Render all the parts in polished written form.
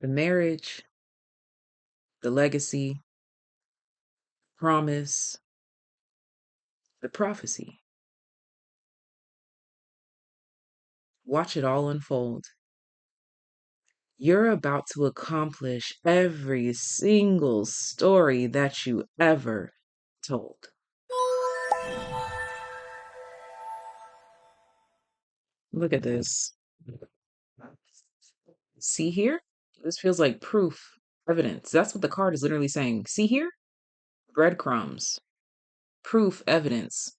the marriage, the legacy, promise, the prophecy. Watch it all unfold. You're about to accomplish every single story that you ever told. Look at this. See here? This feels like proof, evidence. That's what the card is literally saying. See here? Breadcrumbs, proof, evidence,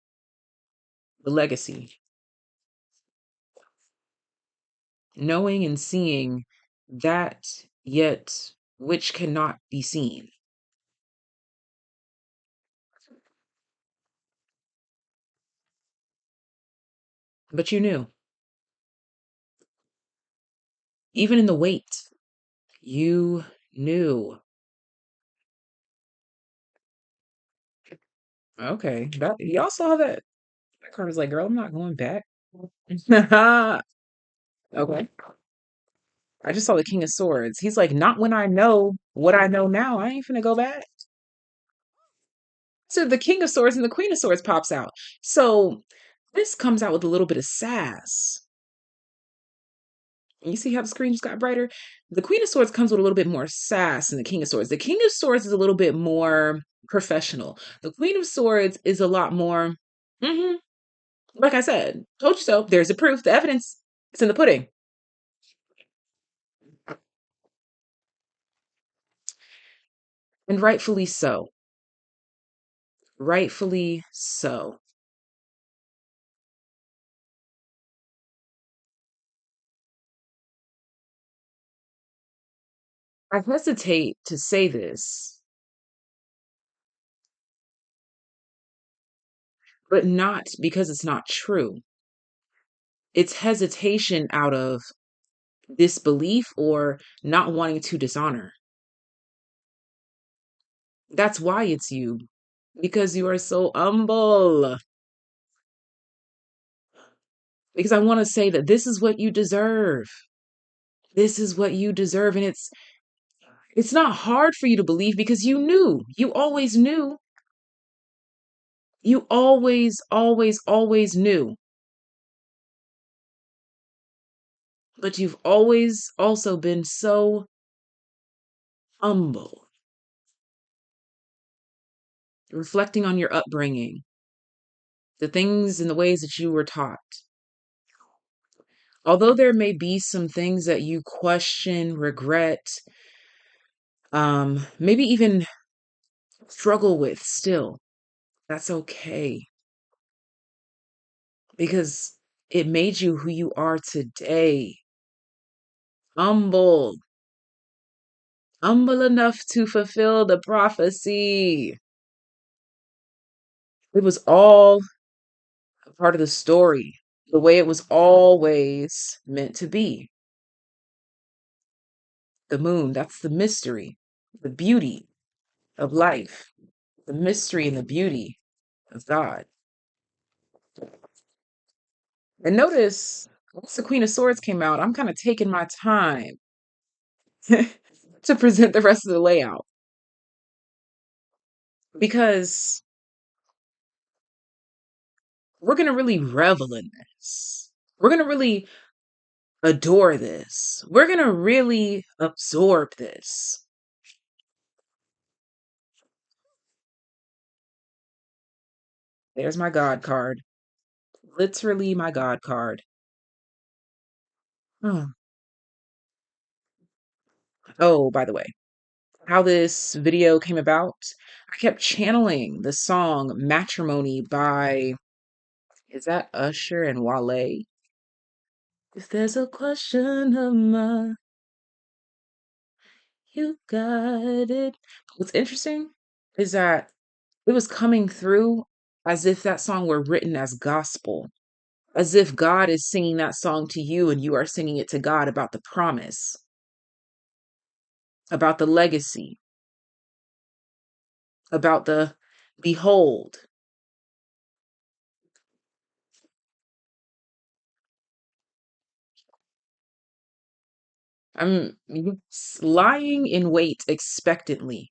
the legacy. Knowing and seeing that yet which cannot be seen. But you knew. Even in the wait, you knew. Okay. Y'all saw that. That card was like, girl, I'm not going back. Okay. I just saw the King of Swords. He's like, not when I know what I know now. I ain't finna go back. So the King of Swords and the Queen of Swords pops out. So this comes out with a little bit of sass. You see how the screen just got brighter? The Queen of Swords comes with a little bit more sass than the King of Swords. The King of Swords is a little bit more professional. The Queen of Swords is a lot more, mhm, like I said, told you so. There's the proof, the evidence. It's in the pudding. And rightfully so. Rightfully so. I hesitate to say this, but not because it's not true. It's hesitation out of disbelief or not wanting to dishonor. That's why it's you, because you are so humble. Because I want to say that this is what you deserve. This is what you deserve. And it's not hard for you to believe because you knew. You always knew. You always, always, always knew. But you've always also been so humble, reflecting on your upbringing, the things and the ways that you were taught. Although there may be some things that you question, regret, maybe even struggle with still, that's okay because it made you who you are today. Humble, humble enough to fulfill the prophecy. It was all a part of the story, the way it was always meant to be. The moon, that's the mystery, the beauty of life, the mystery and the beauty of God. And notice, once the Queen of Swords came out, I'm kind of taking my time to present the rest of the layout because we're going to really revel in this. We're going to really adore this. We're going to really absorb this. There's my God card. Literally my God card. Oh, oh, by the way, how this video came about, I kept channeling the song Matrimony by, is that Usher and Wale? If there's a question of mine, you got it. What's interesting is that it was coming through as if that song were written as gospel, as if God is singing that song to you and you are singing it to God about the promise, about the legacy, about the behold. lying in wait expectantly.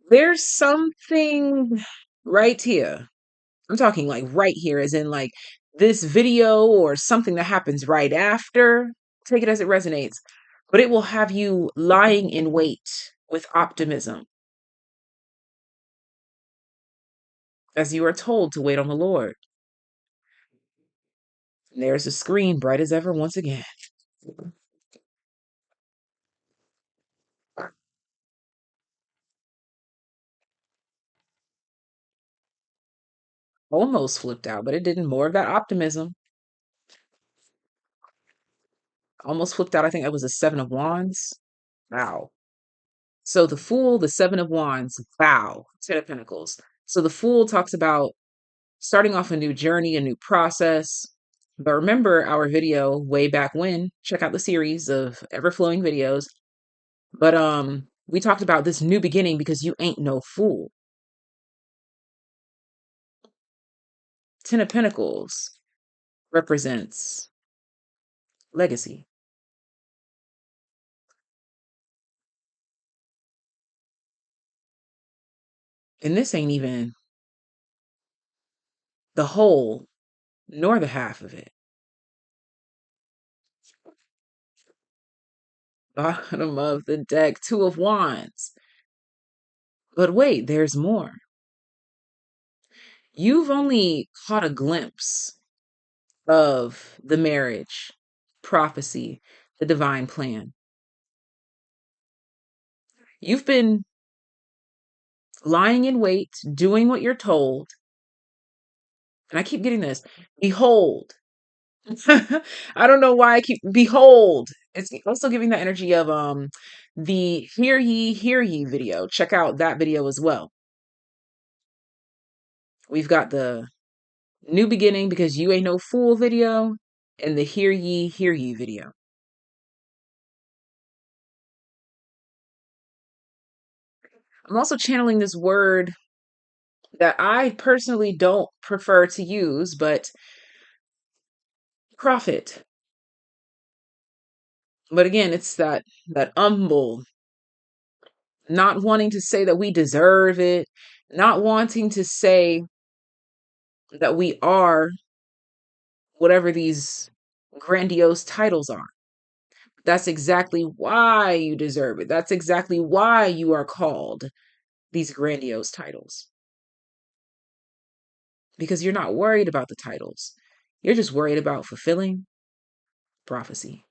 There's something right here. I'm talking like right here, as in like this video or something that happens right after. Take it as it resonates. But it will have you lying in wait with optimism as you are told to wait on the Lord. And there's the screen, bright as ever once again. Almost flipped out, but it didn't. More of that optimism. Almost flipped out. I think that was a Seven of Wands. Wow. So the Fool, the Seven of Wands, wow, Ten of Pentacles. So the Fool talks about starting off a new journey, a new process. But remember our video way back when, check out the series of ever flowing videos. But we talked about this new beginning because you ain't no fool. Ten of Pentacles represents legacy. And this ain't even the whole nor the half of it. Bottom of the deck, Two of Wands. But wait, there's more. You've only caught a glimpse of the marriage, prophecy, the divine plan. You've been lying in wait, doing what you're told. And I keep getting this. Behold. I don't know why I keep behold. It's also giving that energy of the hear ye video. Check out that video as well. We've got the new beginning because you ain't no fool video and the hear ye video. I'm also channeling this word that I personally don't prefer to use, but profit. But again, it's that humble, not wanting to say that we deserve it, not wanting to say that we are whatever these grandiose titles are. That's exactly why you deserve it. That's exactly why you are called these grandiose titles. Because you're not worried about the titles. You're just worried about fulfilling prophecy.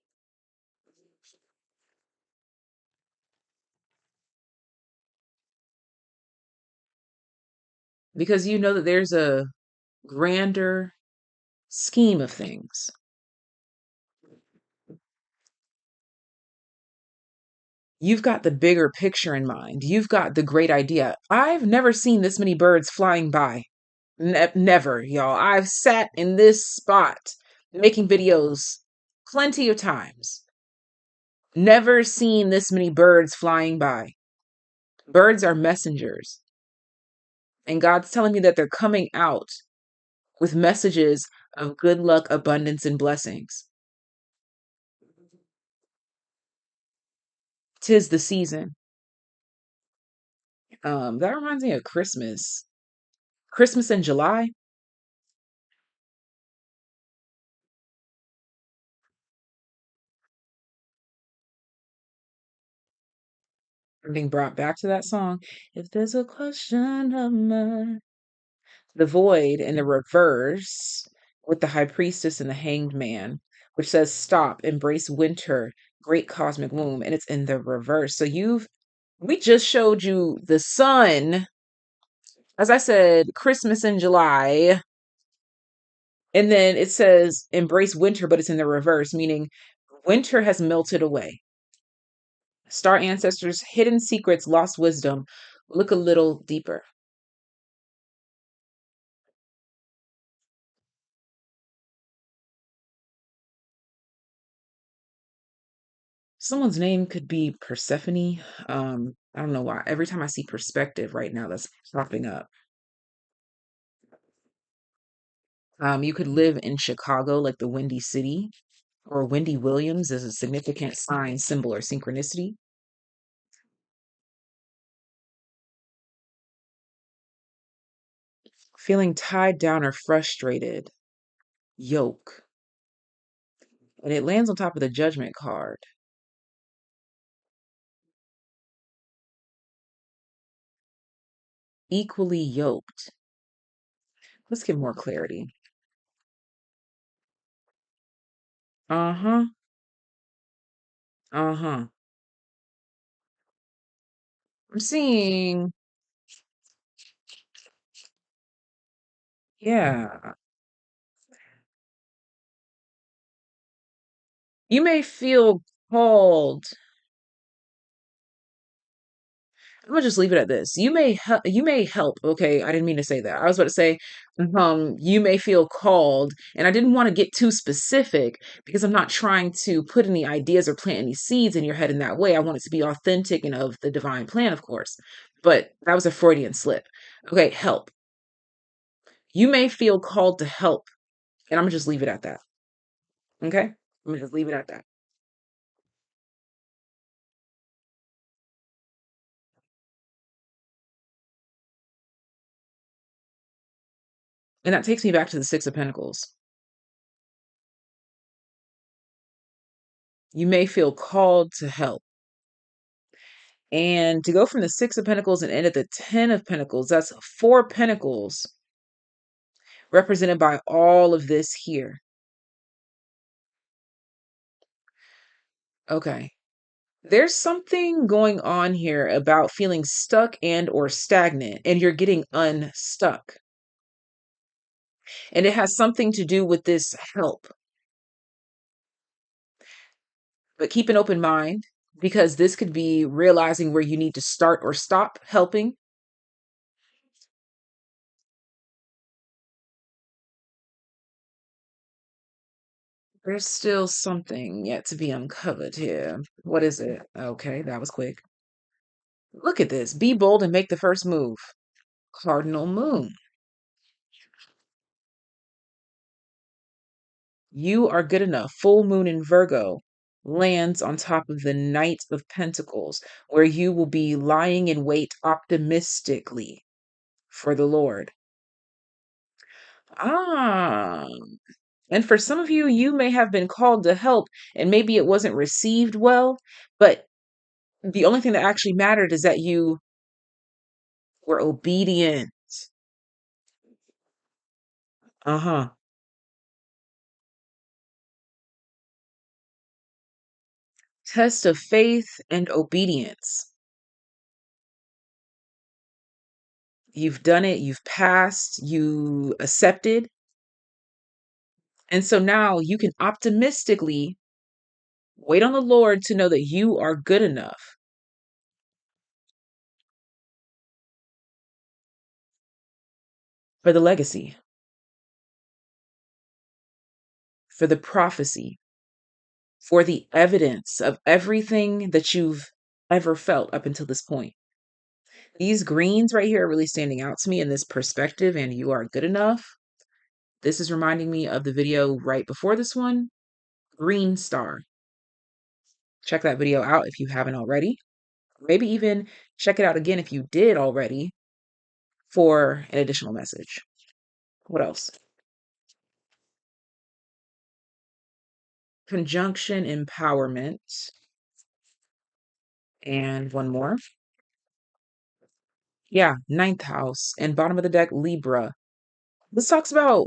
Because you know that there's a grander scheme of things. You've got the bigger picture in mind. You've got the great idea. I've never seen this many birds flying by. Never, y'all. I've sat in this spot making videos plenty of times. Never seen this many birds flying by. Birds are messengers. And God's telling me that they're coming out with messages of good luck, abundance, and blessings. 'Tis the season. That reminds me of Christmas. Christmas in July. I'm being brought back to that song. If there's a question of mine, the void in the reverse with the high priestess and the hanged man, which says stop, embrace winter, great cosmic womb, and it's in the reverse. So we just showed you the sun, as I said, Christmas in July, and then it says embrace winter, but it's in the reverse, meaning winter has melted away. Star ancestors, hidden secrets, lost wisdom. Look a little deeper. Someone's name could be Persephone. I don't know why. Every time I see perspective right now, that's popping up. You could live in Chicago, like the Windy City. or Wendy Williams is a significant sign, symbol, or synchronicity. Feeling tied down or frustrated, yoke. And it lands on top of the judgment card. Equally yoked. Let's get more clarity. Uh-huh. Uh-huh. I'm seeing, yeah. You may feel called. I'm gonna just leave it at this. You may help. Okay, I didn't mean to say that. I was about to say, you may feel called, and I didn't want to get too specific because I'm not trying to put any ideas or plant any seeds in your head in that way. I want it to be authentic and of the divine plan, of course. But that was a Freudian slip. Okay, help. You may feel called to help, and I'm gonna just leave it at that. Okay, I'm gonna just leave it at that. And that takes me back to the Six of Pentacles. You may feel called to help. And to go from the Six of Pentacles and end at the Ten of Pentacles, that's four pentacles represented by all of this here. Okay. There's something going on here about feeling stuck and or stagnant, and you're getting unstuck. And it has something to do with this help. But keep an open mind because this could be realizing where you need to start or stop helping. There's still something yet to be uncovered here. What is it? Okay, that was quick. Look at this. Be bold and make the first move. Cardinal moon. You are good enough. Full moon in Virgo lands on top of the Knight of Pentacles, where you will be lying in wait optimistically for the Lord. Ah, and for some of you, you may have been called to help, and maybe it wasn't received well, but the only thing that actually mattered is that you were obedient. Uh huh. Test of faith and obedience. You've done it, you've passed, you accepted. And so now you can optimistically wait on the Lord to know that you are good enough for the legacy, for the prophecy, for the evidence of everything that you've ever felt up until this point. These greens right here are really standing out to me in this perspective, and you are good enough. This is reminding me of the video right before this one, Green Star. Check that video out if you haven't already. Maybe even check it out again if you did already for an additional message. What else? Conjunction empowerment. And one more. Yeah, ninth house and bottom of the deck, Libra. This talks about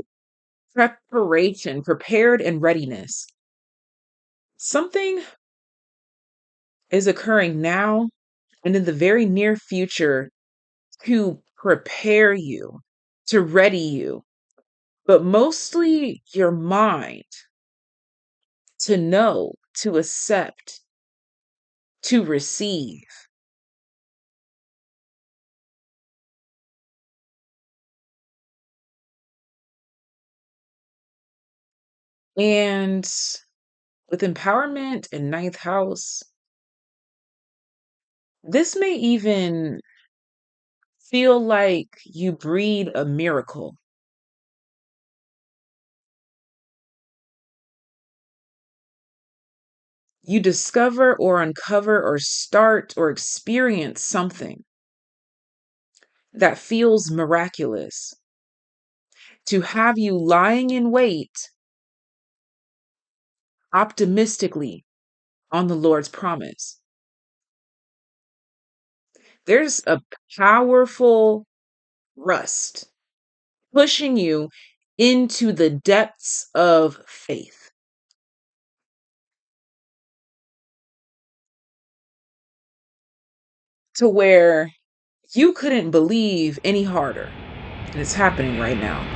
preparation, prepared and readiness. Something is occurring now and in the very near future to prepare you, to ready you, but mostly your mind to know, to accept, to receive. And with empowerment in ninth house, this may even feel like you breed a miracle. you discover or uncover or start or experience something that feels miraculous, to have you lying in wait optimistically on the Lord's promise. There's a powerful rust pushing you into the depths of faith to where you couldn't believe any harder. And it's happening right now.